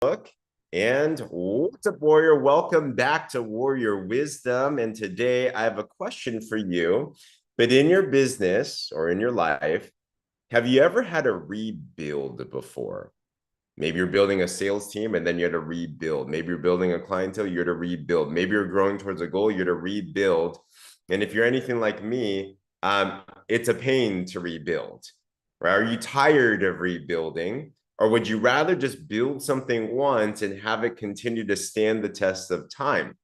And what's up, Warrior? Welcome back to Warrior Wisdom. And today I have a question for you. But in your business or in your life, have you ever had a rebuild before? Maybe you're building a sales team and then you had to rebuild. Maybe you're building a clientele, you had to rebuild. Maybe you're growing towards a goal, you had to rebuild. And if you're anything like me, it's a pain to rebuild, right? Are you tired of rebuilding? Or would you rather just build something once and have it continue to stand the test of time?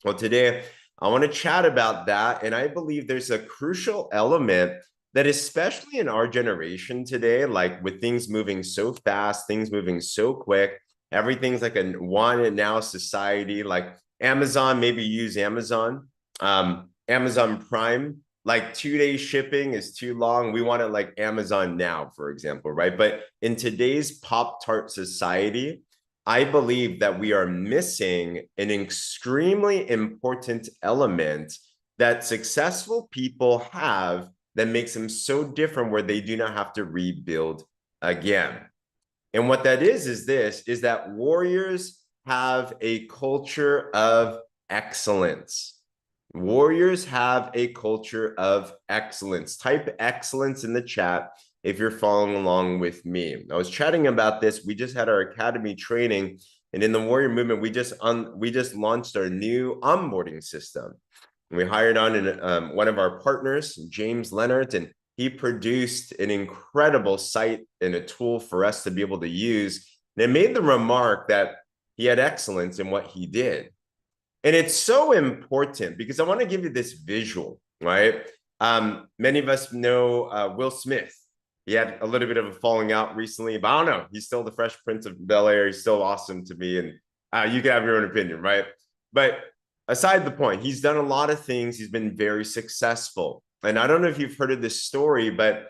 Well, today I want to chat about that. And I believe there's a crucial element that, especially in our generation today, like with things moving so fast, things moving so quick, everything's like a want it now society, like Amazon, maybe use Amazon, Amazon Prime, like 2 day shipping is too long. We want it like Amazon now, for example, right? But in today's Pop-Tart society, I believe that we are missing an extremely important element that successful people have that makes them so different, where they do not have to rebuild again. And what that is this, is that warriors have a culture of excellence. Warriors have a culture of excellence. Type excellence in the chat if you're following along with me. I was chatting about this. We just had our academy training, and in the warrior movement, we just launched our new onboarding system. We hired on one of our partners, James Leonard, and he produced an incredible site and a tool for us to be able to use. And it made the remark that he had excellence in what he did. And it's so important because I want to give you this visual, right? Many of us know Will Smith. He had a little bit of a falling out recently, but I don't know. He's still the Fresh Prince of Bel-Air. He's still awesome to me. And you can have your own opinion, right? But aside the point, he's done a lot of things. He's been very successful. And I don't know if you've heard of this story, but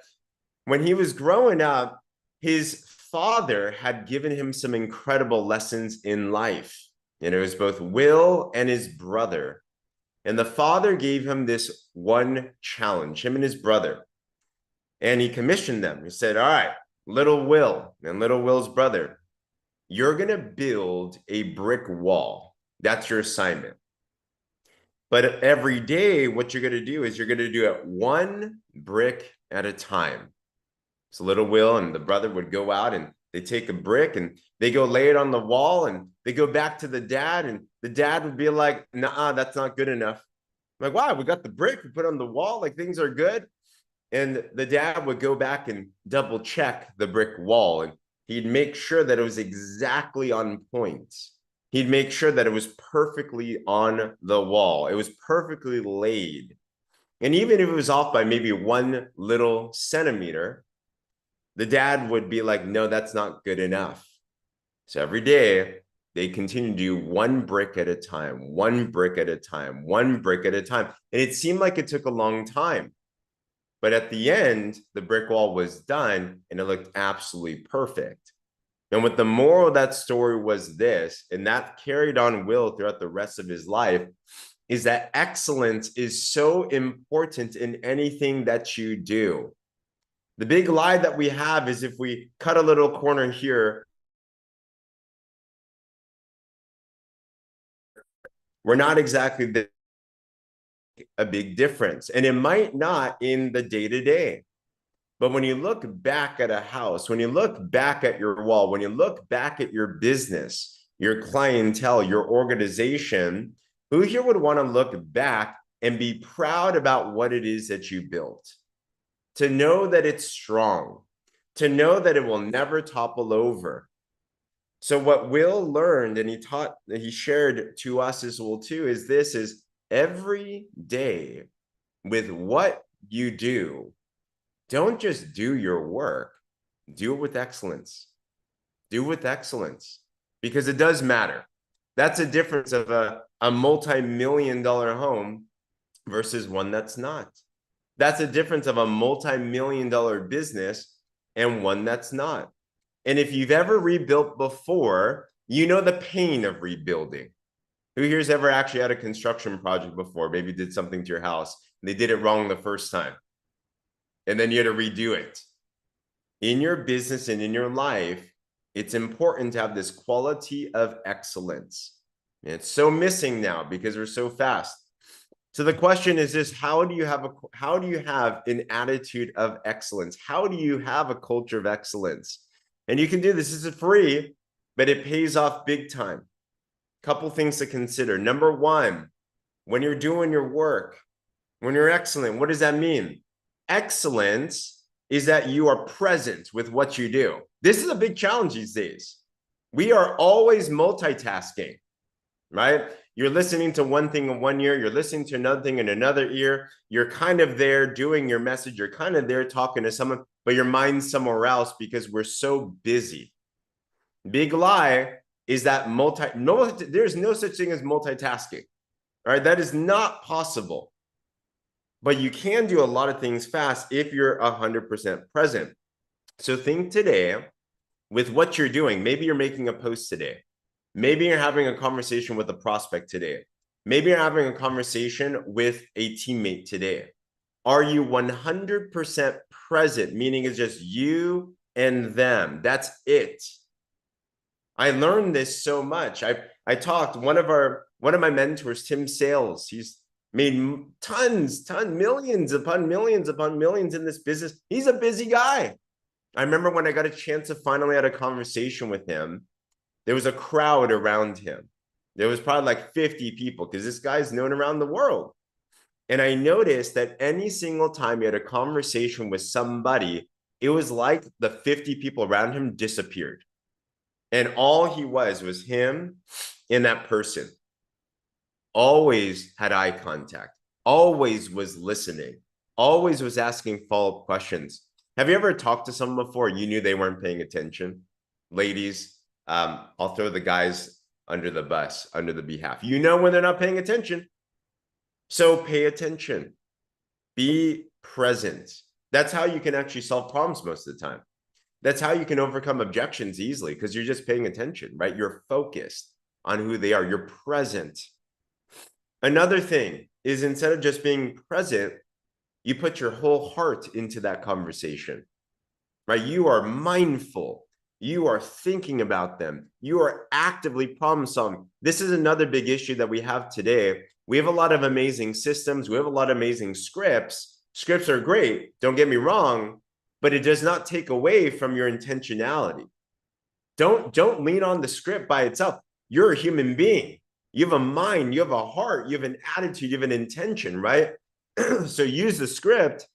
when he was growing up, his father had given him some incredible lessons in life. And it was both Will and his brother. And the father gave him this one challenge, him and his brother. And he commissioned them. He said, all right, little Will and little Will's brother, you're going to build a brick wall. That's your assignment. But every day, what you're going to do is you're going to do it one brick at a time. So little Will and the brother would go out and they take a brick and they go lay it on the wall, and they go back to the dad, and the dad would be like, nah, that's not good enough. I'm like, wow, we got the brick, we put it on the wall, like things are good. And the dad would go back and double check the brick wall, and he'd make sure that it was exactly on point. He'd make sure that it was perfectly on the wall. It was perfectly laid. And even if it was off by maybe 1 little centimeter, the dad would be like, no, that's not good enough. So every day they continue to do one brick at a time, one brick at a time, one brick at a time. And it seemed like it took a long time. But at the end, the brick wall was done and it looked absolutely perfect. And what the moral of that story was this, and that carried on Will throughout the rest of his life, is that excellence is so important in anything that you do. The big lie that we have is if we cut a little corner here, we're not exactly a big difference. And it might not in the day-to-day. But when you look back at a house, when you look back at your wall, when you look back at your business, your clientele, your organization, who here would want to look back and be proud about what it is that you built? To know that it's strong, to know that it will never topple over. So what Will learned, and he shared to us as well too, is this: is every day with what you do, don't just do your work, do it with excellence. Do it with excellence, because it does matter. That's a difference of a multi-million-dollar home versus one that's not. That's a difference of a multi-million-dollar business and one that's not. And if you've ever rebuilt before, you know the pain of rebuilding. Who here's ever actually had a construction project before? Maybe did something to your house and they did it wrong the first time, and then you had to redo it. In your business and in your life, It's important to have this quality of excellence. And it's so missing now because we're so fast. So the question is this: how do you have an attitude of excellence? How do you have a culture of excellence? And you can do this. This is free, but it pays off big time. Couple things to consider. Number one, when you're doing your work, when you're excellent, what does that mean? Excellence is that you are present with what you do. This is a big challenge these days. We are always multitasking, right? You're listening to one thing in one ear, you're listening to another thing in another ear. You're kind of there doing your message, you're kind of there talking to someone, but your mind's somewhere else because we're so busy. Big lie is that there's no such thing as multitasking. All right, that is not possible. But you can do a lot of things fast if you're 100% present. So think today with what you're doing. Maybe you're making a post today. Maybe you're having a conversation with a prospect today. Maybe you're having a conversation with a teammate today. Are you 100% present? Meaning it's just you and them. That's it. I learned this so much. I talked one of my mentors, Tim Sales. He's made millions upon millions in this business. He's a busy guy. I remember when I got a chance to finally have a conversation with him, there was a crowd around him. There was probably like 50 people because this guy's known around the world. And I noticed that any single time he had a conversation with somebody, it was like the 50 people around him disappeared. And all he was him and that person. Always had eye contact, always was listening, always was asking follow-up questions. Have you ever talked to someone before you knew they weren't paying attention? Ladies, I'll throw the guys under the bus, under the behalf. You know when they're not paying attention. So pay attention. Be present. That's how you can actually solve problems most of the time. That's how you can overcome objections easily because you're just paying attention, right? You're focused on who they are. You're present. Another thing is instead of just being present, you put your whole heart into that conversation, right? You are mindful. You are thinking about them. You are actively problem solving. This is another big issue that we have today. We have a lot of amazing systems. We have a lot of amazing scripts. Scripts are great. Don't get me wrong, but it does not take away from your intentionality. Don't lean on the script by itself. You're a human being. You have a mind, you have a heart, you have an attitude, you have an intention, right? So use the script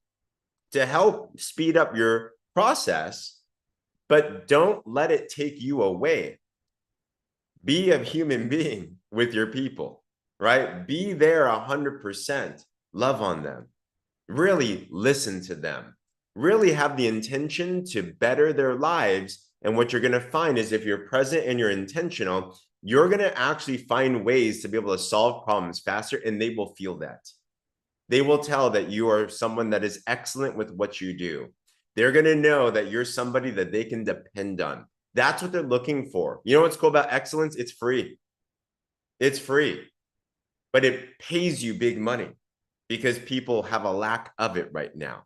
to help speed up your process, but don't let it take you away. Be a human being with your people, right? Be there 100%. Love on them. Really listen to them. Really have the intention to better their lives. And what you're going to find is if you're present and you're intentional, you're going to actually find ways to be able to solve problems faster, and they will feel that. They will tell that you are someone that is excellent with what you do. They're going to know that you're somebody that they can depend on. That's what they're looking for. You know what's cool about excellence? It's free. It's free, but it pays you big money because people have a lack of it right now.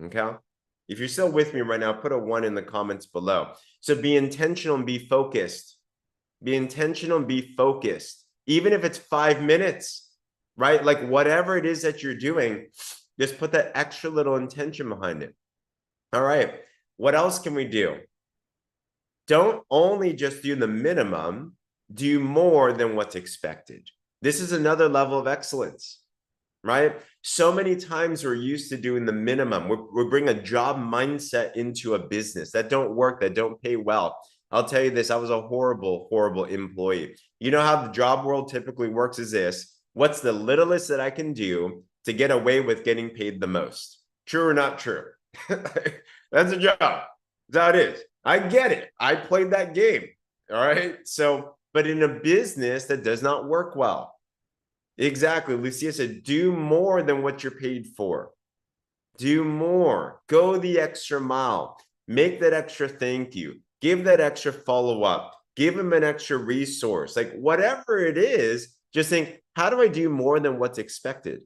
Okay? If you're still with me right now, put a 1 in the comments below. So be intentional and be focused. Be intentional and be focused, even if it's 5 minutes, right? Like whatever it is that you're doing, just put that extra little intention behind it. All right. What else can we do? Don't only just do the minimum, do more than what's expected. This is another level of excellence, right? So many times we're used to doing the minimum. We bring a job mindset into a business that don't work, that don't pay well. I'll tell you this, I was a horrible, horrible employee. You know how the job world typically works is this: what's the littlest that I can do to get away with getting paid the most? True or not true? That's a job. That's how it is. I get it. I played that game. All right. So, but in a business that does not work well. Exactly. Lucia said, do more than what you're paid for. Do more. Go the extra mile. Make that extra thank you. Give that extra follow-up. Give them an extra resource. Like whatever it is, just think, how do I do more than what's expected?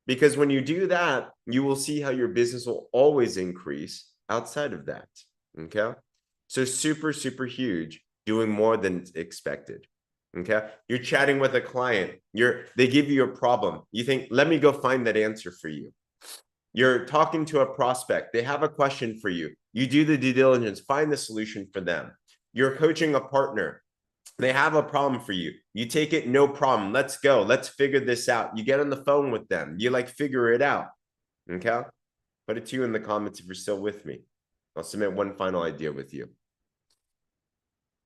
Because when you do that, you will see how your business will always increase outside of that. Okay. So super, super huge, doing more than expected. Okay. You're chatting with a client. They give you a problem. You think, let me go find that answer for you. You're talking to a prospect. They have a question for you. You do the due diligence, find the solution for them. You're coaching a partner. They have a problem for you. You take it, no problem. Let's go. Let's figure this out. You get on the phone with them. You like figure it out. Okay. Put it to you in the comments if you're still with me. I'll submit one final idea with you.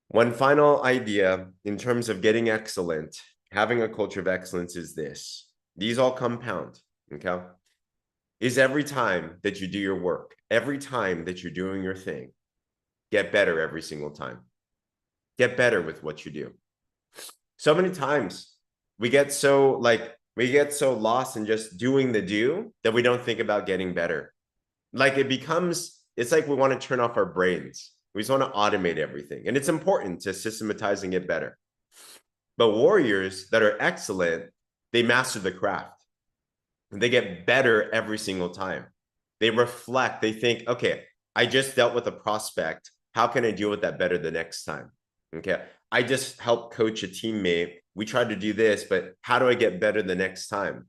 One final idea in terms of getting excellent, having a culture of excellence is this. These all compound, okay? Is every time that you do your work, every time that you're doing your thing, get better every single time. Get better with what you do. So many times we get so lost in just doing the do that we don't think about getting better. It's like we want to turn off our brains. We just want to automate everything. And it's important to systematize and get better. But warriors that are excellent, they master the craft. They get better every single time. They reflect, they think, okay, I just dealt with a prospect. How can I deal with that better the next time? Okay. I just helped coach a teammate. We tried to do this, but how do I get better the next time?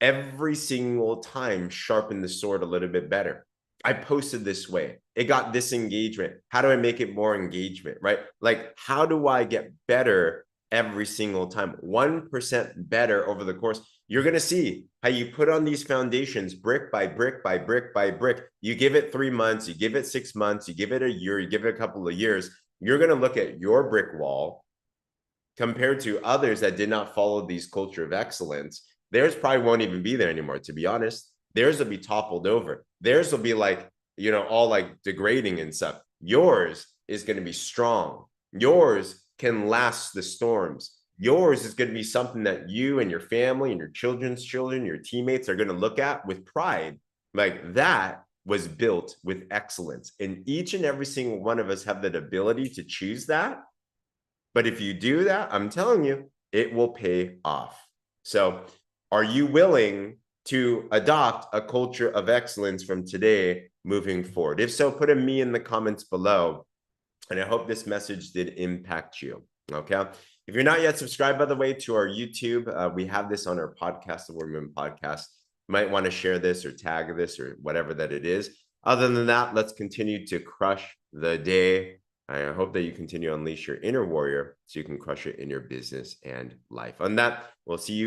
Every single time, sharpen the sword a little bit better. I posted this way. It got this engagement. How do I make it more engagement, right? Like, how do I get better every single time? 1% better over the course. You're going to see how you put on these foundations brick by brick by brick by brick. You give it 3 months, you give it 6 months, you give it a year, you give it a couple of years. You're going to look at your brick wall compared to others that did not follow these culture of excellence. Theirs probably won't even be there anymore, to be honest. Theirs will be toppled over. Theirs will be like, all like degrading and stuff. Yours is going to be strong. Yours can last the storms. Yours is going to be something that you and your family and your children's children, your teammates are going to look at with pride. Like, that was built with excellence. And each and every single one of us have that ability to choose that. But if you do that, I'm telling you, it will pay off. So are you willing to adopt a culture of excellence from today moving forward? If so, put a me in the comments below. And I hope this message did impact you. Okay. If you're not yet subscribed, by the way, to our YouTube, we have this on our podcast, the Warrior Women Podcast. You might want to share this or tag this or whatever that it is. Other than that, let's continue to crush the day. I hope that you continue to unleash your inner warrior so you can crush it in your business and life. On that, we'll see you